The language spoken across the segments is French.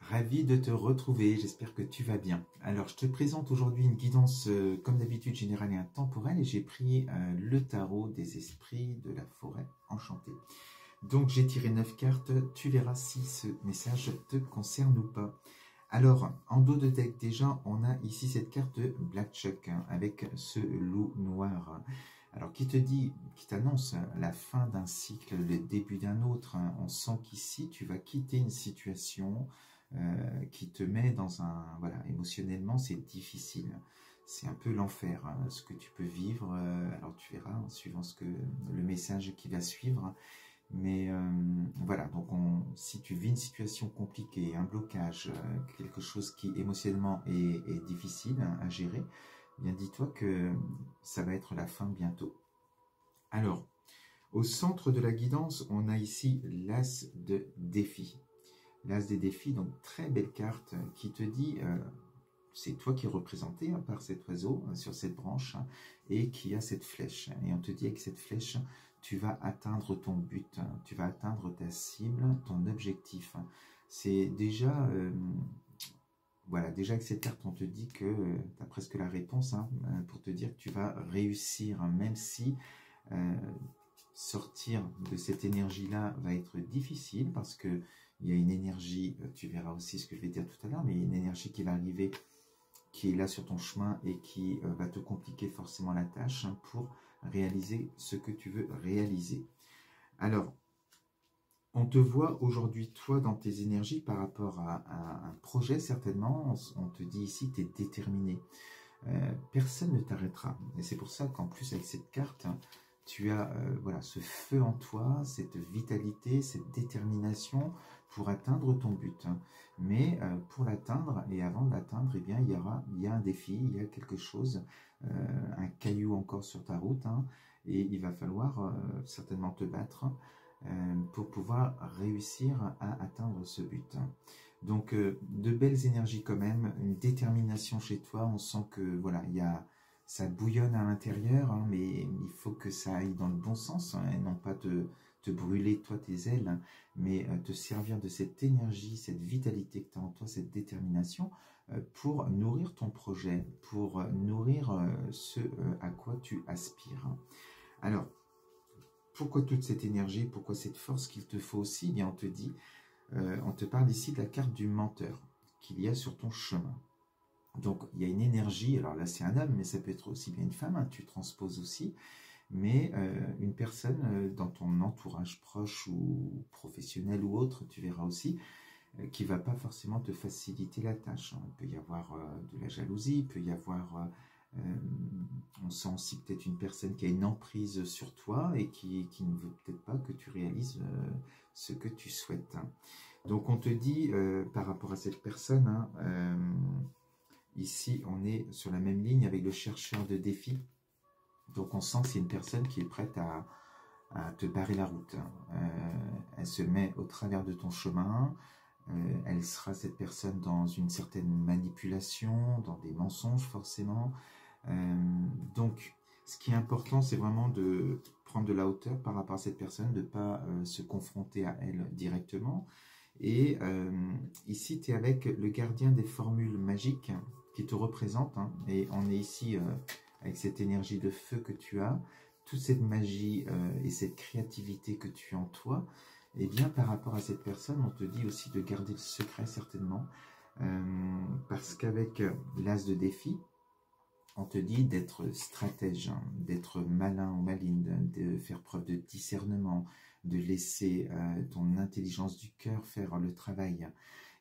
Ravi de te retrouver, j'espère que tu vas bien. Alors, je te présente aujourd'hui une guidance, comme d'habitude, générale et intemporelle, et j'ai pris le tarot des esprits de la forêt enchantée. Donc, j'ai tiré 9 cartes, tu verras si ce message te concerne ou pas. Alors, en dos de deck, déjà, on a ici cette carte de Black Chuck, hein, avec ce loup noir. Alors, qui te dit, qui t'annonce la fin d'un cycle, le début d'un autre, hein. On sent qu'ici, tu vas quitter une situation qui te met dans un... Voilà, émotionnellement, c'est difficile. C'est un peu l'enfer, hein, ce que tu peux vivre. Alors, tu verras, hein, suivant le message qui va suivre. Mais voilà, donc si tu vis une situation compliquée, un blocage, quelque chose qui émotionnellement est difficile, hein, à gérer, bien dis-toi que ça va être la fin bientôt. Alors, au centre de la guidance, on a ici l'As de défis. L'As des défis, donc très belle carte qui te dit, c'est toi qui es représenté, hein, par cet oiseau sur cette branche, hein, et qui a cette flèche. Et on te dit avec cette flèche, tu vas atteindre ton but, hein, tu vas atteindre ta cible, ton objectif. C'est déjà... voilà, déjà avec cette carte, on te dit que tu as presque la réponse, hein, pour te dire que tu vas réussir, hein, même si sortir de cette énergie-là va être difficile, parce que il y a une énergie, tu verras aussi ce que je vais dire tout à l'heure, mais il y a une énergie qui va arriver, qui est là sur ton chemin et qui va te compliquer forcément la tâche, hein, pour réaliser ce que tu veux réaliser. Alors, on te voit aujourd'hui, toi, dans tes énergies par rapport à un projet, certainement. On te dit ici, tu es déterminé. Personne ne t'arrêtera. Et c'est pour ça qu'en plus, avec cette carte, tu as voilà, ce feu en toi, cette vitalité, cette détermination pour atteindre ton but. Mais pour l'atteindre, et avant de l'atteindre, eh bien, il y a un défi, il y a quelque chose, un caillou encore sur ta route, hein, et il va falloir certainement te battre pour pouvoir réussir à atteindre ce but. Donc, de belles énergies quand même, une détermination chez toi. On sent que voilà, ça bouillonne à l'intérieur, hein, mais il faut que ça aille dans le bon sens, hein, et non pas te brûler toi tes ailes, hein, mais te servir de cette énergie, cette vitalité que tu as en toi, cette détermination, pour nourrir ton projet, pour nourrir ce à quoi tu aspires. Alors, pourquoi toute cette énergie, pourquoi cette force qu'il te faut aussi? Eh bien, on te dit, on te parle ici de la carte du menteur qu'il y a sur ton chemin. Donc, il y a une énergie, alors là c'est un homme, mais ça peut être aussi bien une femme, hein, tu transposes aussi, mais une personne dans ton entourage proche ou professionnel ou autre, tu verras aussi, qui ne va pas forcément te faciliter la tâche, hein. Il peut y avoir de la jalousie, il peut y avoir... on sent aussi peut-être une personne qui a une emprise sur toi et qui ne veut peut-être pas que tu réalises ce que tu souhaites, hein. Donc on te dit par rapport à cette personne, hein, ici on est sur la même ligne avec le chercheur de défis. Donc on sent que c'est une personne qui est prête à te barrer la route, hein. Elle se met au travers de ton chemin. Elle sera, cette personne, dans une certaine manipulation, dans des mensonges forcément. Donc, ce qui est important, c'est vraiment de prendre de la hauteur par rapport à cette personne, de ne pas se confronter à elle directement. Et ici, tu es avec le gardien des formules magiques qui te représente, hein, et on est ici avec cette énergie de feu que tu as, toute cette magie et cette créativité que tu as en toi. Et bien, par rapport à cette personne, on te dit aussi de garder le secret, certainement, parce qu'avec l'as de défi, on te dit d'être stratège, hein, d'être malin ou maligne, de faire preuve de discernement, de laisser ton intelligence du cœur faire le travail,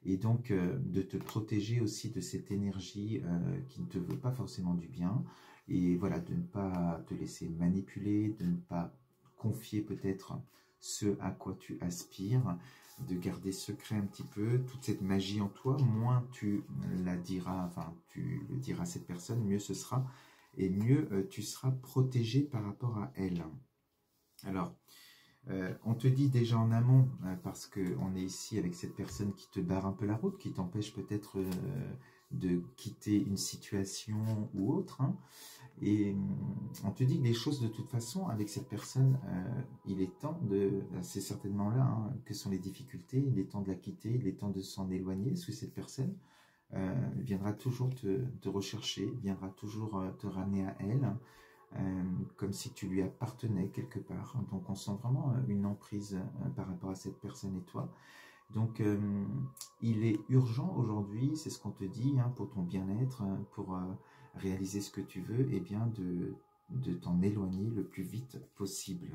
et donc de te protéger aussi de cette énergie qui ne te veut pas forcément du bien, et voilà, de ne pas te laisser manipuler, de ne pas confier peut-être ce à quoi tu aspires, de garder secret un petit peu toute cette magie en toi. Moins tu la diras, enfin tu le diras à cette personne, mieux ce sera, et mieux tu seras protégé par rapport à elle. Alors, on te dit déjà en amont, parce qu'on est ici avec cette personne qui te barre un peu la route, qui t'empêche peut-être de quitter une situation ou autre. Hein. Et on te dit que les choses, de toute façon, avec cette personne, il est temps de... C'est certainement là hein, que sont les difficultés, il est temps de la quitter, il est temps de s'en éloigner, parce que cette personne viendra toujours te rechercher, viendra toujours te ramener à elle, comme si tu lui appartenais quelque part. Donc on sent vraiment une emprise par rapport à cette personne et toi. Donc il est urgent aujourd'hui, c'est ce qu'on te dit, hein, pour ton bien-être, pour réaliser ce que tu veux, et bien de t'en éloigner le plus vite possible.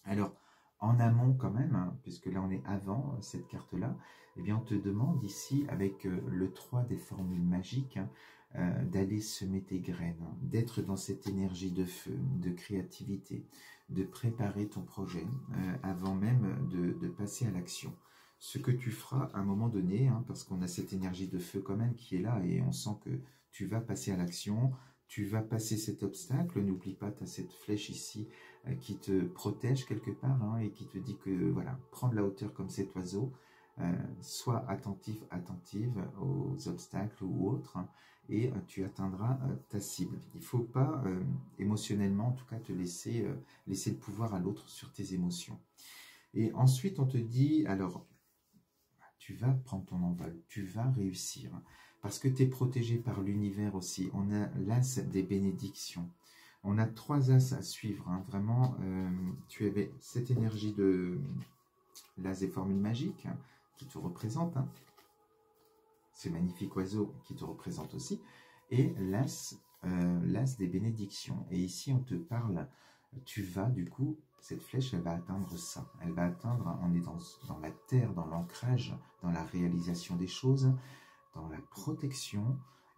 Alors, en amont quand même, hein, puisque là on est avant cette carte-là, eh bien on te demande ici, avec le 3 des formules magiques, hein, d'aller semer tes graines, hein, d'être dans cette énergie de feu, de créativité, de préparer ton projet avant même de passer à l'action. Ce que tu feras à un moment donné, hein, parce qu'on a cette énergie de feu quand même qui est là, et on sent que tu vas passer à l'action, tu vas passer cet obstacle. N'oublie pas, tu as cette flèche ici qui te protège quelque part, hein, et qui te dit que, voilà, prends de la hauteur comme cet oiseau, sois attentif, attentive aux obstacles ou autres, hein, et tu atteindras ta cible. Il ne faut pas, émotionnellement en tout cas, te laisser le pouvoir à l'autre sur tes émotions. Et ensuite, on te dit, alors, tu vas prendre ton envol, tu vas réussir, parce que tu es protégé par l'univers aussi. On a l'as des bénédictions. On a 3 as à suivre, hein. Vraiment, tu avais cette énergie de l'as des formules magiques, hein, qui te représente, hein. Ce magnifique oiseau qui te représente aussi, et l'as des bénédictions. Et ici, on te parle, tu vas du coup, cette flèche, elle va atteindre ça. Elle va atteindre, on est dans la terre, dans l'ancrage, dans la réalisation des choses, dans la protection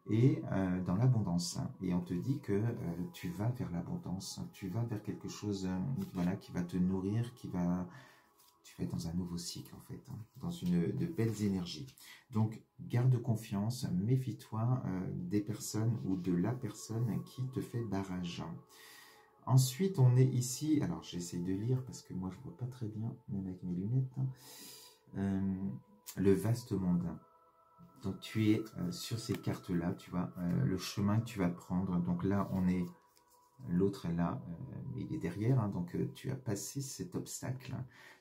et dans l'abondance. Et on te dit que tu vas vers l'abondance, tu vas vers quelque chose voilà, qui va te nourrir, tu vas être dans un nouveau cycle en fait, hein, dans de belles énergies. Donc garde confiance, méfie-toi des personnes ou de la personne qui te fait barrage. Ensuite, on est ici, alors j'essaie de lire parce que moi je ne vois pas très bien, même avec mes lunettes, le vaste monde. Donc tu es sur ces cartes-là, tu vois, le chemin que tu vas prendre. Donc là, on est, l'autre est là, il est derrière, hein, donc tu as passé cet obstacle,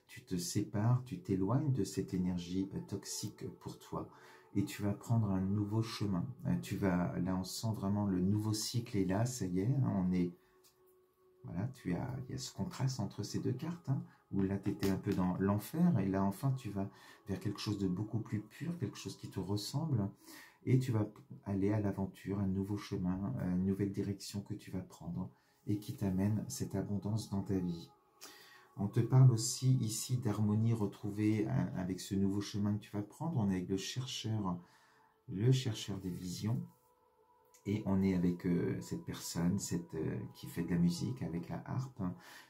tu te sépares, tu t'éloignes de cette énergie toxique pour toi. Et tu vas prendre un nouveau chemin. Là on sent vraiment le nouveau cycle est là, ça y est, hein, on est... Voilà, il y a ce contraste entre ces 2 cartes, hein, où là tu étais un peu dans l'enfer, et là enfin tu vas vers quelque chose de beaucoup plus pur, quelque chose qui te ressemble, et tu vas aller à l'aventure, un nouveau chemin, une nouvelle direction que tu vas prendre, et qui t'amène cette abondance dans ta vie. On te parle aussi ici d'harmonie retrouvée avec ce nouveau chemin que tu vas prendre. On est avec le chercheur des visions. Et on est avec cette personne qui fait de la musique avec la harpe.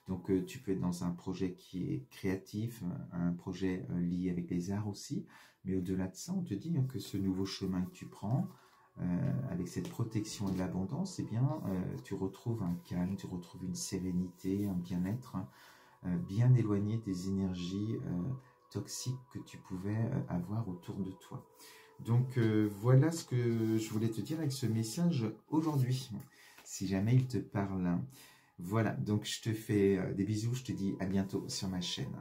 Donc tu peux être dans un projet qui est créatif, un projet lié avec les arts aussi. Mais au-delà de ça, on te dit que ce nouveau chemin que tu prends, avec cette protection et l'abondance, eh bien, tu retrouves un calme, tu retrouves une sérénité, un bien-être, bien éloigné des énergies toxiques que tu pouvais avoir autour de toi. Donc voilà ce que je voulais te dire avec ce message aujourd'hui, si jamais il te parle. Voilà, donc je te fais des bisous, je te dis à bientôt sur ma chaîne.